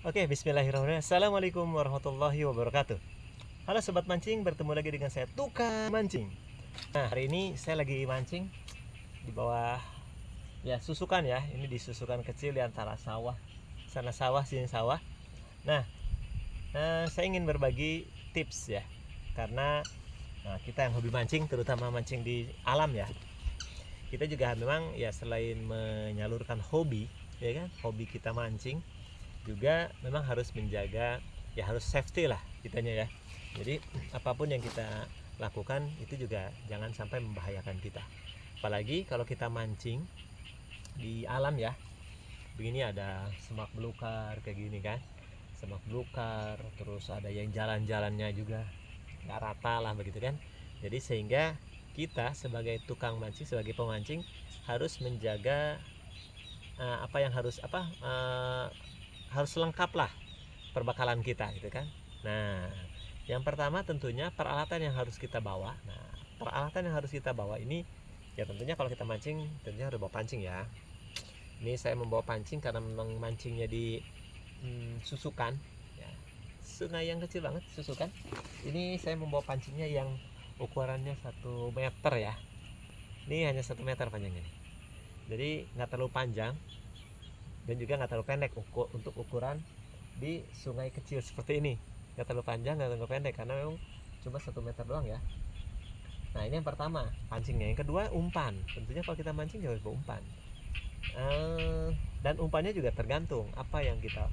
Oke, bismillahirrahmanirrahim. Assalamualaikum warahmatullahi wabarakatuh. Halo sobat mancing, bertemu lagi dengan saya Tukang Mancing. Nah, hari ini saya lagi mancing di bawah ya susukan ya. Ini di susukan kecil di antara sawah. Sana sawah, sini sawah. Nah, saya ingin berbagi tips ya. Karena kita yang hobi mancing, terutama mancing di alam ya. Kita juga memang ya selain menyalurkan hobi, ya kan? Hobi kita mancing juga memang harus menjaga, ya harus safety lah kitanya ya. Jadi apapun yang kita lakukan itu juga jangan sampai membahayakan kita. Apalagi kalau kita mancing di alam ya. Begini ada semak belukar kayak gini kan. Semak belukar, terus ada yang jalan-jalannya juga nggak rata lah begitu kan. Jadi sehingga kita sebagai tukang mancing, sebagai pemancing harus menjaga apa yang harus lengkap lah perbekalan kita gitu kan. Nah, yang pertama tentunya peralatan yang harus kita bawa. Nah, peralatan yang harus kita bawa ini ya tentunya kalau kita mancing tentunya harus bawa pancing ya. Ini saya membawa pancing karena memang mancingnya di susukan ya. Sungai yang kecil banget, susukan. Ini saya membawa pancingnya yang ukurannya 1 meter ya. Ini hanya 1 meter panjangnya. Jadi nggak terlalu panjang dan juga nggak terlalu pendek untuk ukuran di sungai kecil seperti ini. Nggak terlalu panjang, nggak terlalu pendek karena memang cuma 1 meter doang ya. Nah, ini yang pertama pancingnya. Yang kedua umpan. Tentunya kalau kita mancing harus bawa umpan. Dan umpannya juga tergantung apa yang kita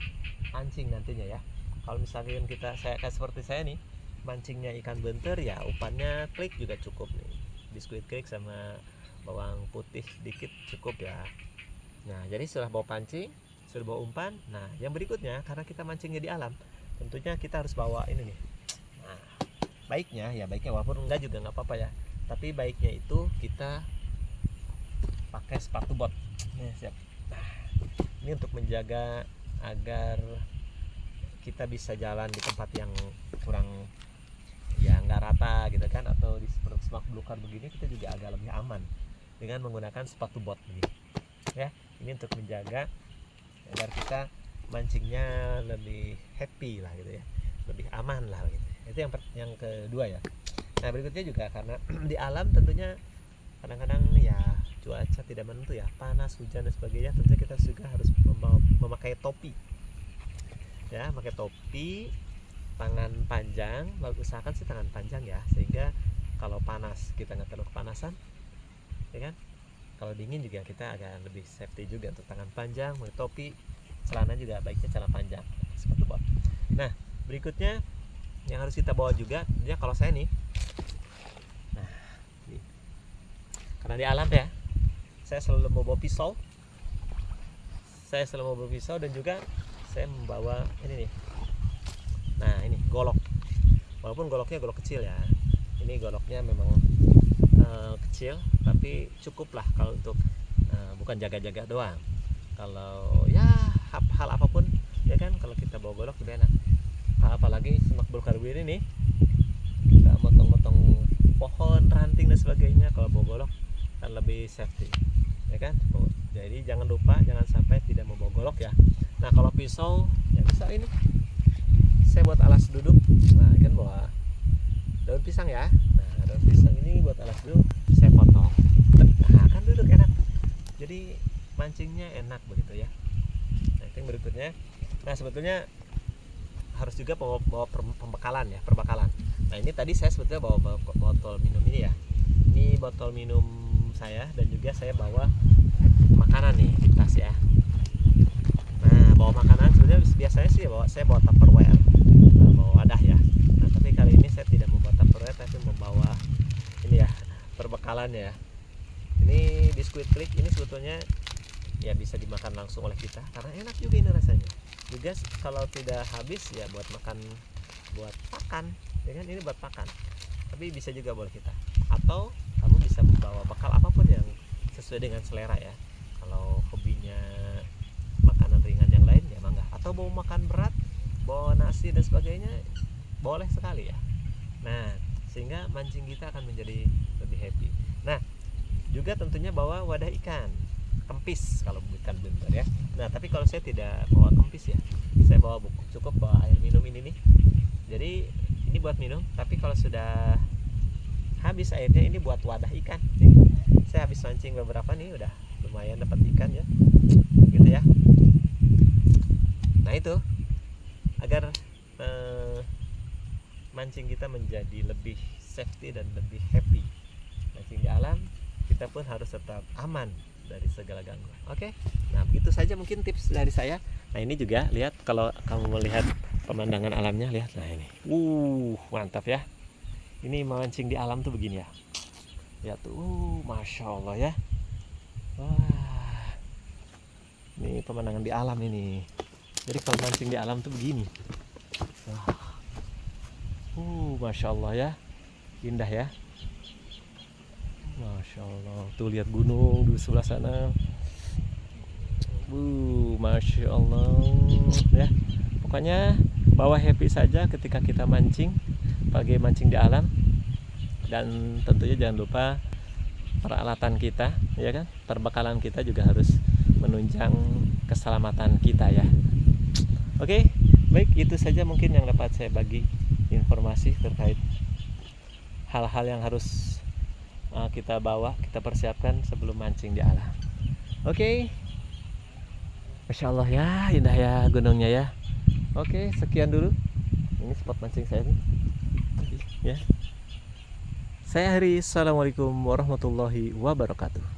pancing nantinya ya. Kalau misalkan saya kayak seperti saya nih, mancingnya ikan bentur ya umpannya klik juga cukup nih. Biskuit klik sama bawang putih dikit cukup ya. Nah, jadi setelah bawa pancing, sudah bawa umpan. Nah, yang berikutnya karena kita mancingnya di alam, tentunya kita harus bawa ini nih. Nah, baiknya walaupun enggak juga nggak apa-apa ya. Tapi baiknya itu kita pakai sepatu bot. Nah, siap. Nah, ini untuk menjaga agar kita bisa jalan di tempat yang kurang ya nggak rata gitu kan, atau di semak belukar begini kita juga agak lebih aman dengan menggunakan sepatu bot begini. Ya, ini untuk menjaga agar kita mancingnya lebih happy lah gitu ya, lebih aman lah gitu. Itu yang kedua ya. Nah, berikutnya juga karena di alam tentunya kadang-kadang ya cuaca tidak menentu ya, panas, hujan dan sebagainya. Tentunya kita juga harus memakai topi ya, pakai topi, tangan panjang. Usahakan sih tangan panjang ya, sehingga kalau panas kita nggak terlalu kepanasan ya kan. Kalau dingin juga kita agak lebih safety juga untuk tangan panjang, pakai topi, celana juga baiknya celana panjang, sepatu bot. Nah, berikutnya yang harus kita bawa juga ya kalau saya nih. Nah, ini. Karena di alam ya, saya selalu membawa pisau. Dan juga saya membawa ini nih. Nah, ini golok. Walaupun goloknya golok kecil ya. Ini goloknya memang kecil tapi cukup lah kalau untuk bukan jaga-jaga doang. Kalau ya hal apapun ya kan, kalau kita bawa golok lebih enak. Apalagi semak belukar ini nih, kita motong-motong pohon, ranting dan sebagainya, kalau bawa golok kan lebih safety ya kan. Jadi jangan lupa, jangan sampai tidak membawa golok ya. Nah, kalau pisau ya bisa ini saya buat alas duduk. Nah, kan bawa daun pisang ya. Nah, daun pisang ini buat alas duduk saya potong. Nah, kan duduk enak, jadi mancingnya enak begitu ya. Nah, itu yang berikutnya. Nah, sebetulnya harus juga bawa pembekalan ya, perbekalan. Nah, ini tadi saya sebetulnya bawa botol minum ini ya. Ini botol minum saya, dan juga saya bawa makanan nih di tas ya. Nah, bawa makanan sebetulnya biasanya sih saya bawa Tupperware, bawa wadah ya. Nah, tapi kali ini saya tidak membawa Tupperware, tapi membawa ini ya, perbekalan ya. Ini biskuit klik ini sebetulnya ya bisa dimakan langsung oleh kita karena enak juga ini rasanya. Juga kalau tidak habis ya buat makan, buat pakan ya kan, ini buat pakan. Tapi bisa juga buat kita. Atau kamu bisa membawa bekal apapun yang sesuai dengan selera ya. Kalau hobinya makanan ringan yang lain ya mangga. Atau mau makan berat, bawa nasi dan sebagainya, boleh sekali ya. Nah, sehingga mancing kita akan menjadi lebih happy. Nah, juga tentunya bawa wadah ikan, kempis kalau bukan bentar ya. Nah, tapi kalau saya tidak bawa kempis ya, Saya bawa buku, cukup bawa air minum ini nih. Jadi ini buat minum, tapi kalau sudah habis airnya ini buat wadah ikan nih. Saya habis mancing beberapa nih, udah lumayan dapat ikan ya, gitu ya. Nah itu agar mancing kita menjadi lebih safety dan lebih happy. Mancing di alam, kita pun harus tetap aman dari segala gangguan. Oke, nah begitu saja mungkin tips dari saya. Nah ini juga lihat, kalau kamu melihat pemandangan alamnya, lihat, nah ini, mantap ya. Ini mancing di alam tuh begini ya. Lihat tuh, masya Allah ya. Wah, ini pemandangan di alam ini. Jadi kalau mancing di alam tuh begini. Wah, masya Allah ya, indah ya. Masya Allah, tuh lihat gunung di sebelah sana. Masya Allah ya. Pokoknya bawa happy saja ketika kita mancing, apalagi mancing di alam. Dan tentunya jangan lupa peralatan kita, ya kan? Perbekalan kita juga harus menunjang keselamatan kita ya. Oke, baik, itu saja mungkin yang dapat saya bagi informasi terkait hal-hal yang harus kita bawa, kita persiapkan sebelum mancing di alam. Oke, Masya Allah ya, indah ya gunungnya ya. Oke, sekian dulu. Ini spot mancing saya nih. Ya. Saya Hari, assalamualaikum warahmatullahi wabarakatuh.